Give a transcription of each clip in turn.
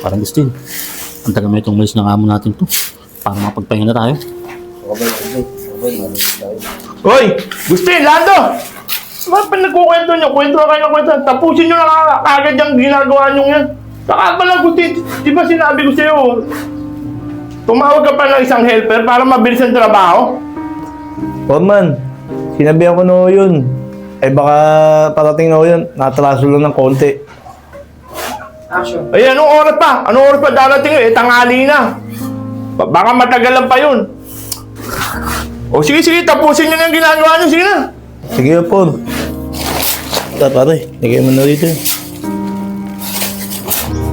Parang gusto yun. Ang tagal na itong malis ng amo natin to. Para makapagpahinga na tayo. Hoy! Gustin! Lando! Ba't pa nagkukwento nyo? Kwento kayo ng kwento. Tapusin nyo na kagad yung ginagawa nyo yan. Saka pala, Gustin, di ba sinabi ko sa'yo, tumawag ka pa ng isang helper para mabilis ang trabaho? Foreman, sinabihan ko na yun. Eh baka parating na yun, natraso lang ng konti. Ay, anong oras pa? Anong oras pa darating yun? Eh, tanghali na. Baka matagalan pa yun. O sige, sige, tapusin nyo na yung ginagawa nyo. Sige na. Sige na, Paul. Pare, nagay mo na rito.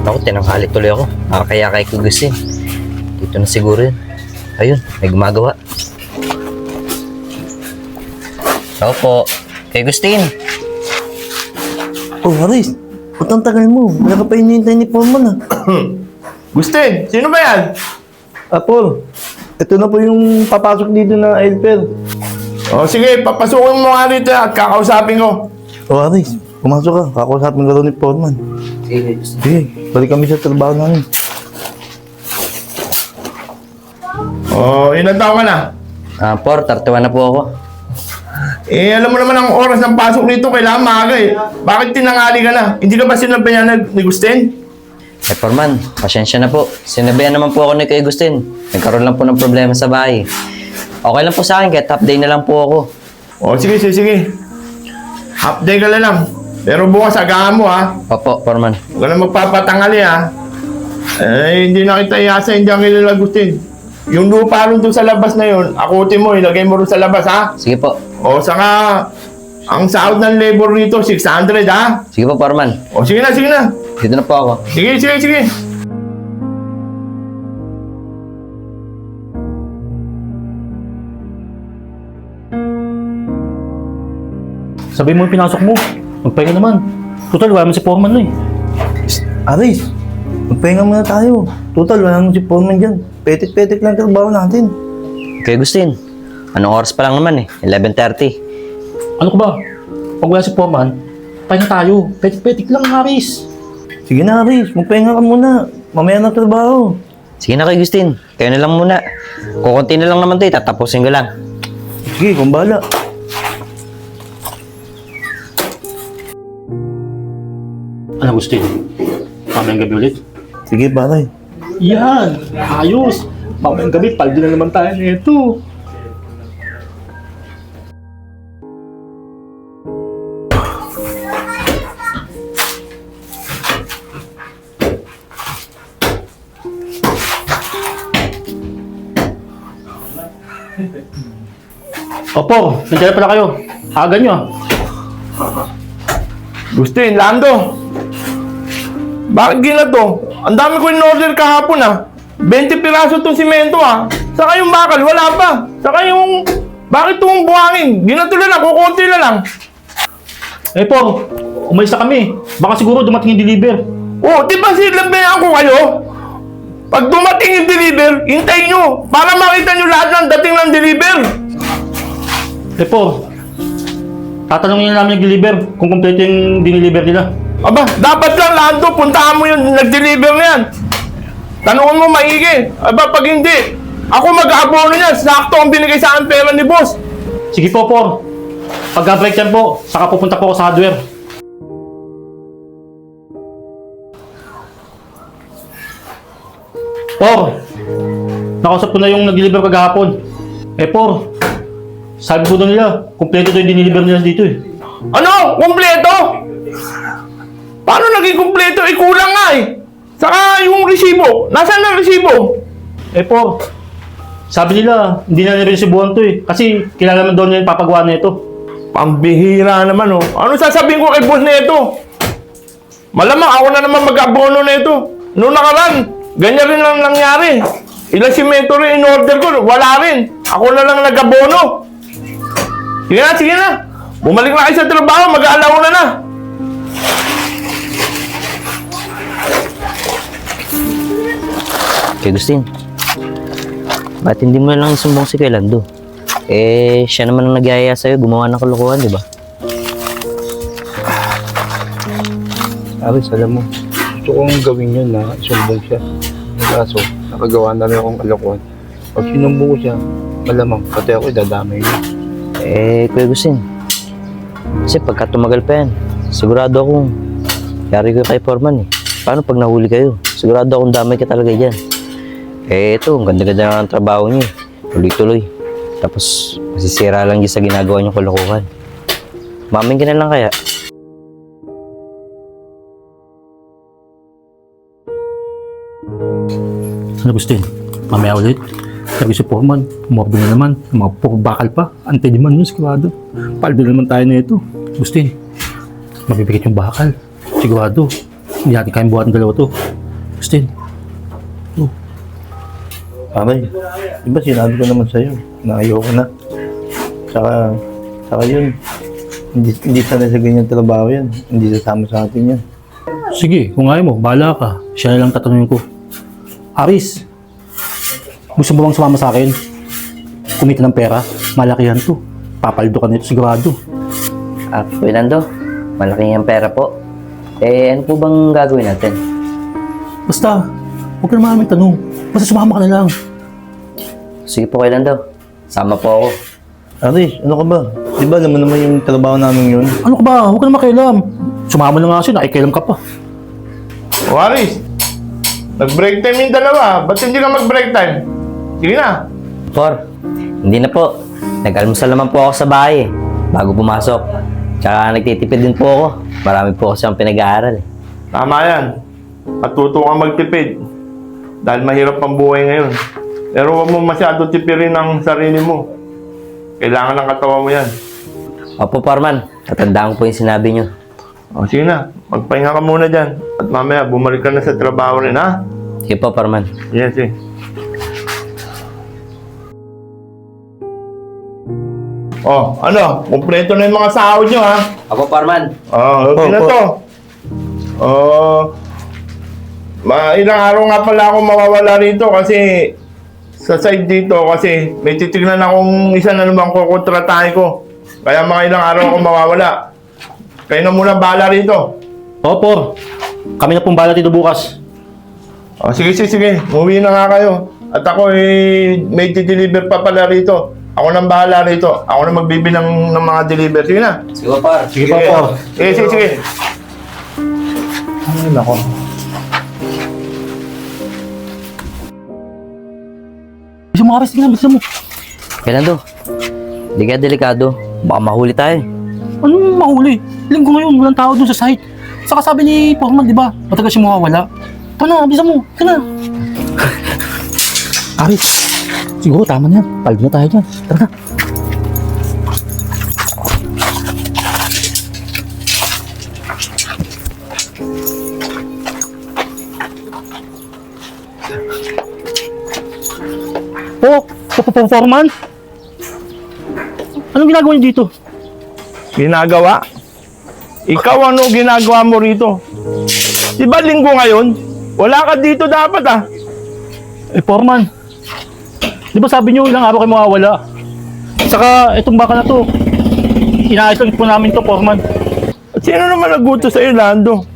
Ako, tinanghali tuloy ako. Nakakaya kay Gustin. Dito na siguro yun. Ayun, may gumagawa. Ako po, kay Gustin. Oh, Haris, putang tagal mo. Wala ka pa hinihintay ni Foreman ah. Gustin, sino ba yan? Ah, Paul, ito na po yung papasok dito na helper. O sige, papasukin mo nga rito at kakausapin ko. Oh, Haris, pumasok ka. Kakausapin ka daw ni Foreman. Sige, Gustin. Sige, balik kami sa trabaho namin. O, ilan taon ka na? Por, 31 na po ako. Eh, alam mo naman ang oras ng pasok nito, kailangan maaga eh. Bakit tinangali ka na? Hindi ka ba sinabayan ni Gustin? Eh, Forman, pasensya na po. Sinabihan naman po ako ni Kuya Gustin. Nagkaroon lang po ng problema sa bahay. Okay lang po sa akin, kahit half day na lang po ako. O, sige, sige, sige. Half day ka na lang. Pero bukas agahan mo ha. Opo, Forman. Huwag ka na magpapatangali ha. Eh, hindi na kita iasa, hindi ang kilala Gustin. Yung lupa rin doon sa labas na yun, akutin mo, ilagay mo rin sa labas ha. Sige po. O, saka, ang sahod ng labor rito, 600 ha. Sige po, Forman. O, sige na, sige na. Dito na po ako. Sige, sige, sige. Sabi mo yung pinasok mo. Magpahinga naman. Total, wala man si Foreman na eh. Aris, magpahinga muna tayo. Total, wala naman si Foreman dyan. Petik-petik lang trabaho natin. Kuya Gustin, anong oras pa lang naman eh? 11:30. Ano ko ba? Pag wala si Foreman, pahinga tayo. Petik-petik lang, Haris. Sige na, Aris. Magpahinga ka muna. Mamaya na trabaho. Sige na, Kuya Gustin. Kayo na lang muna. Kukunti na lang naman ito eh. Tatapusin ko lang. Sige, kung bahala. Ano gusto yun? Mamayang gabi ulit? Sige, pare. Yan! Ayos! Mamayang gabi, paldo na naman tayo nito. Opo, nandiyan pala kayo. Aga nyo ah. Gustin, Lando. Bakit ginato? Ang dami ko in-order kahapon ah. 20 piraso itong simento ah. Saka yung bakal, wala pa. Saka yung... Bakit itong buhangin? Ginato na lang, kukunti na lang. Eh po, umalis na kami. Baka siguro dumating yung deliver. Oh, di ba sinabihan ko kayo? Pag dumating yung deliver, hintayin nyo. Para makita nyo lahat ng dating ng deliver. Eh po, tatanungin na namin yung deliver kung kompleto yung diniliver nila. Aba, dapat lang Lando, puntahan mo yung nag-deliver na yan. Tanungin mo maigi. Aba, pag hindi, ako mag-aabono niyan. Sakto ang binigay sa akin pera ni boss. Sige po, Por. Pagka-break yan po, saka pupunta po ako sa hardware. Por, nakausap ko na yung nag-deliver kagahapon. Eh, Por, sabi po doon nila, kompleto to yung diniliver nila dito eh. Ano? Kumpleto? Paano naging kumpleto? Eh, kulang nga eh. Saka yung resibo. Nasaan ang resibo? Eh, Por, sabi nila, hindi na niresibuhan to eh. Kasi kilala naman doon nila yung papagawa na ito. Pambihira naman oh. Ano sasabihin ko kay boss na ito? Malamang ako na naman mag-abono na ito. Noong nakaraan, ganyan rin lang nangyari. Ilang simento rin in-order ko, wala rin. Ako na lang nag-abono. Sige na, sige na. Bumalik na kayo sa trabaho, mag-aalauna na. Kuya Gustin, ba't hindi mo lang isumbong si Kuya Lando? Eh, siya naman ang nagyaya sa'yo, gumawa ng kalokohan, di ba? Aris, alam mo, gusto kong gawin yun na sumbong siya. Kaso, nakagawa na rin akong kalokohan. Pag sinumbong ko siya, malamang pati ako idadamay niya. Kuya Agustin. Kasi pagka tumagal pa yan, sigurado akong yari ko kay Foreman eh. Paano pag nahuli kayo? Sigurado akong damay ka talaga dyan. Ito, ang ganda-ganda ng trabaho niyo. Tuloy-tuloy. Tapos, masisira lang dyan sa ginagawa niyong kalokohan. Mamin ka na lang kaya? Ano Agustin? Mamaya ulit. Sabi si Foreman, umordo na naman. Mga puro bakal pa. Anti-demand yun, sigurado. Paldo na naman tayo na ito. Agustin, mabibigat yung bakal. Sigurado. Hindi natin kayang buhat ng dalawa to. Agustin. Aray, di ba sinabi ko naman sa'yo na ayoko na. Saka yun, hindi sanay sa ganyan trabaho yan. Hindi sasama sa atin yan. Sige, kung ayaw mo, bahala ka. Siya na lang tatanungin ko. Aris, gusto mo bang sumama sa akin? Kumita ng pera, malakihan to. Papaldo ka nito sigurado. Kuya Nando, malaking yung pera po. Ano po bang gagawin natin? Basta, huwag ka na maraming tanong. Basta sumama ka na lang. Sige po, Kuya Nando. Sama po ako. Aris, ano ka ba? Di ba naman yung trabaho namin yun? Ano ka ba? Huwag ka na makialam. Sumama na nga siya, nakikialam ka pa. O Aris, nag-break time yung dalawa. Ba't hindi ka mag-break time? Sige na. Hindi na po. Nag-almusal naman po ako sa bahay bago pumasok. Tsaka nagtitipid din po ako. Marami po kasi ang pinag-aaral eh. Tama yan. Matuto kang magtipid. Dahil mahirap ang buhay ngayon. Pero huwag mo masyado tipirin ang sarili mo. Kailangan ng katawan mo yan. Opo, Foreman. Tatandaan ko po yung sinabi niyo. O sige na, magpahinga ka muna dyan. At mamaya, bumalik ka na sa trabaho rin, ha? Sige po, Foreman. Yes, eh. Oh, ano? Kumpleto na yung mga sahod nyo, ha? Opo, Foreman. Okay na Opo. to. Ilang araw nga pala ako mawawala rito kasi sa side dito kasi may titignan akong isa na naman kukontratahin ko. Kaya mga ilang araw ako mawawala. Kayo na muna bahala rito. Opo, kami na pong bala dito bukas. Sige. Umuwi na nga kayo. At ako may deliver pa pala rito. Ako nang bahala rito. Ako na magbibilang ng mga deliver. Sige na. Sige po, Par. Sige pa po. Sige. Ay, nako. Bisa mo Aris, tingnan, bisa mo. Kuya Nando, hindi kaya delikado. Baka mahuli tayo. Anong mahuli? Linggo ngayon, walang tao dun sa site. Saka sabi ni Foreman, di ba? Matagal siya mawawala. Ito na, bisa mo. Ito na. Aris, siguro tama na yan. Paldo na tayo dyan. Tara na. Foreman? Anong ginagawa niyo dito? Ginagawa? Ikaw ano ginagawa mo rito? Di ba linggo ngayon? Wala ka dito dapat ah. Foreman, di ba sabi niyo ilang araw kayo mawawala? Saka itong baka na to, inaayos lang po namin to, Foreman. At sino naman naguto sa Lando?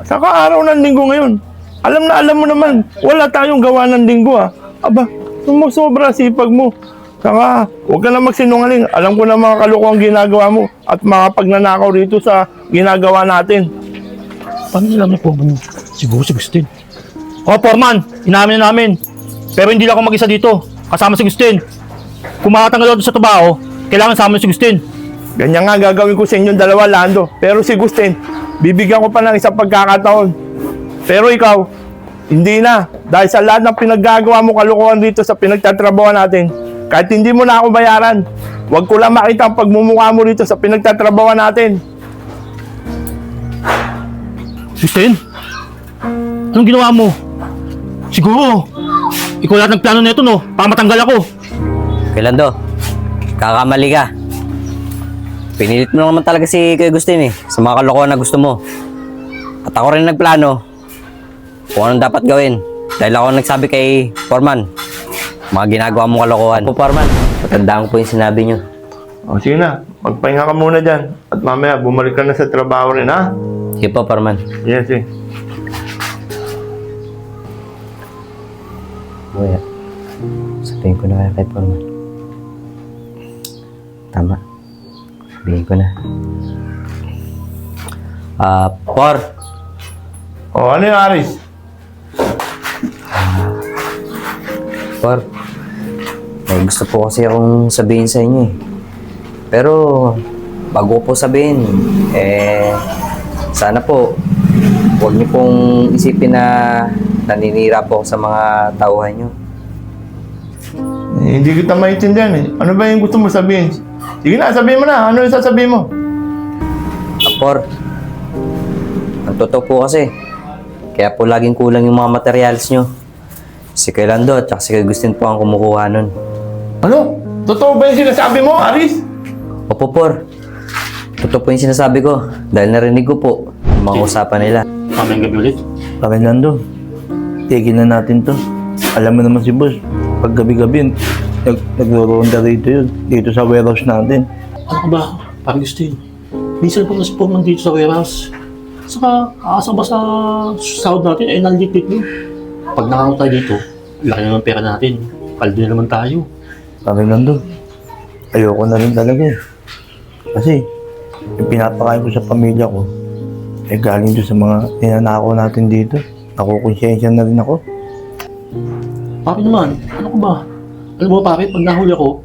Saka araw ng linggo ngayon. Alam mo naman, wala tayong gawa ng linggo ah. Aba, sumusobra sipag mo. Saka, huwag ka na magsinungaling. Alam ko na mga kalokohang ginagawa mo at mga pagnanakaw rito sa ginagawa natin. Paano nila may Foreman yun? Siguro si Agustin. Foreman, inamin na namin. Pero hindi lang ako mag-isa dito. Kasama si Agustin. Kung makatanggal ako sa trabaho, kailangan sama si Agustin. Ganyan nga gagawin ko sa inyong dalawa, Lando. Pero si Gustin, bibigyan ko pa ng isang pagkakataon. Pero ikaw, hindi na. Dahil sa lahat ng pinaggagawa mo kalokohan dito sa pinagtatrabaho natin, kahit hindi mo na ako bayaran, huwag ko lang makita ang pagmumukha mo rito sa pinagtatrabaho natin. Agustin? Anong ginawa mo? Siguro, ikaw lahat nagplano na ito, no? Para matanggal ako. Kuya Nando, kakamali ka. Pinilit mo naman talaga si Kuya Agustin eh, sa mga kalokohan na gusto mo. At ako rin nagplano kung anong dapat gawin. Dahil ako nagsabi kay Foreman, mga ginagawa mong kalokohan. Po, Foreman, patandaan ko po yung sinabi niyo. Sige na, magpahinga ka muna dyan. At mamaya, bumalik ka na sa trabaho rin, ha? Sige po, Foreman. Yes, eh. Kuya, sabihin ko na kaya kay Foreman. Tama. Sabihin ko na. Por. O, ano yung Aris? Por. May gusto po kasi akong sabihin sa inyo eh. Pero, bago ko po sabihin, sana po, huwag niyo pong isipin na naninira po ako sa mga tauhan niyo. Hindi kita maintindihan eh. Ano ba yung gusto mo sabihin? Sige na, sabihin mo na. Ano yung sasabihin mo? Por, ang totoo po kasi, kaya po laging kulang yung mga materials nyo. Si Kuya Lando at si Kuya Agustin po ang kumukuha nun. Ano? Totoo ba yung sinasabi mo, Aris? Opo, Por. Totoo po yung sinasabi ko dahil narinig ko po yung mga usapan nila. Mamayang gabi ulit. Fernando, tigil na natin to. Alam mo naman si boss, pag gabi-gabi, nagro-ronda rito yun. Dito sa warehouse natin. Ano ka ba, parang Agustin? Minsan po nasa Foreman dito sa warehouse. Saka, aasa ba sa sahod natin ay nalitit mo? Pag nakakot tayo dito, laki naman pera natin. Paldo na naman tayo. Fernando, ayoko na rin talaga eh. Kasi, yung pinapakain ko sa pamilya ko, galing doon sa mga ninanakaw natin dito. Nakukonsensya na rin ako. Pare naman, ano ka ba? Alam mo pare, pag nahuli ako,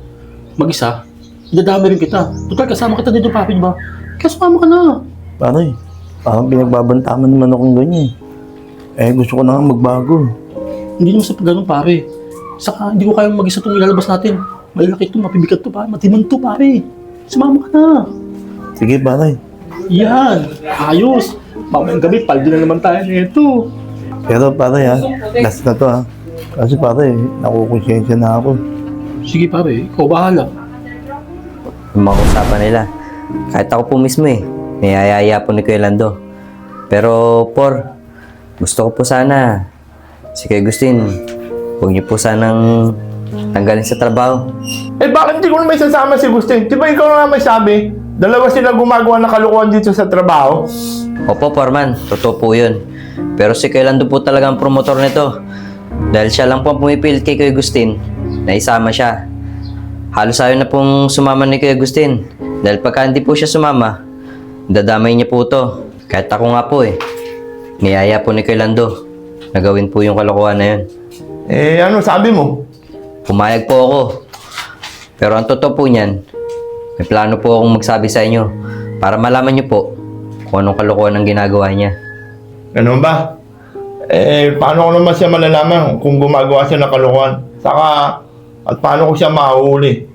mag-isa, idadami rin kita. Total, kasama kita dito pare, di ba? Kaya sumama ka na. Pare, parang pinagbabantaman naman akong ganyan. Gusto ko na nga magbago. Hindi naman sa ganun pare. Saka hindi ko kayang mag-isa itong ilalabas natin. Malaki ito, mapibigat to pare, matiman to pare. Sumama ka na. Sige pare. Yan, ayos. Mamayang gabi, paldo na naman tayo nito. Pero pare ha, last na to ha. Kasi pare, nakukonsensya na ako. Sige pare, ikaw bahala. Yung mga usapan nila. Kahit ako po mismo eh, niyayaya po ni Kuya Lando. Pero, Por, gusto ko po sana, si Kuya Agustin, huwag niyo po sanang tanggalin sa trabaho. Bakit hindi ko na may sasama si Agustin? Di ba ikaw na may sabi? Dalawa sila gumagawa ng kalokohan dito sa trabaho. Opo, Foreman, totoo po yun. Pero si Kuya Lando po talaga ang promotor nito. Dahil siya lang po ang pumipilit kay Kuya Agustin na isama siya. Halos ayaw na pong sumama ni Kuya Agustin. Dahil pagka hindi po siya sumama, dadamay niya po to. Kahit ako nga po eh. Niyaya po ni Kuya Lando na gawin po yung kalokohan na yun. Ano sabi mo? Pumayag po ako. Pero ang totoo po niyan, may plano po akong magsabi sa inyo para malaman niyo po kung anong kalokohan ang ginagawa niya. Ganun ba? Paano ko naman siya malalaman kung gumagawa siya ng kalokohan? Saka, at paano ko siya mahuli?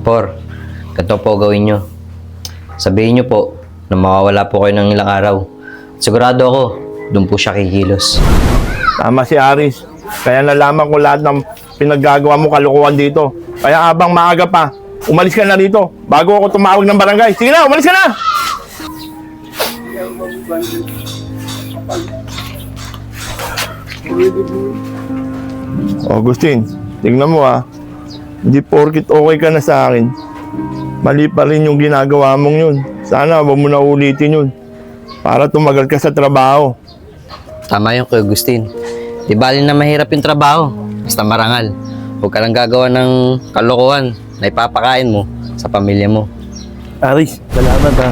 Por, ganito po gawin nyo. Sabihin nyo po na mawawala po kayo ng ilang araw. Sigurado ako, doon po siya kikilos. Tama si Aris. Kaya nalaman ko lahat ng pinaggagawa mo kalokohan dito. Kaya abang maaga pa, umalis ka na rito bago ako tumawag ng barangay. Sige na, umalis ka na! Agustin, tignan mo ha. Hindi porkit okay ka na sa akin. Mali pa rin yung ginagawa mong yun. Sana huwag mo na ulitin yun. Para tumagal ka sa trabaho. Tama yung Kuya Agustin. Di bali na mahirap yung trabaho. Basta marangal. Huwag ka lang gagawa ng kalokohan na ipapakain mo sa pamilya mo. Aris, salamat ha.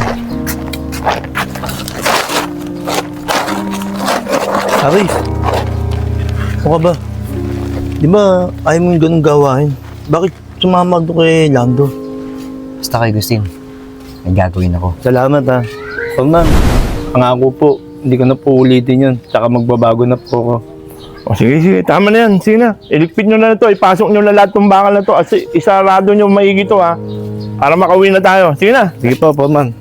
Aris, ano ka ba? Di ba ayaw mo yung ganun gawain? Bakit sumama doon kay Lando? Basta Kuya Agustin, may gagawin ako. Salamat ha. Foreman, pangako po, hindi ko na po ulitin yun. Tsaka magbabago na po ako. O sige, tama na yan. Sige na, iligpit nyo na ito. Ipasok nyo na lahat ng bakal na ito. At isarado nyo maigi ito ha. Para makauwi na tayo. Sige na. Sige po, Foreman.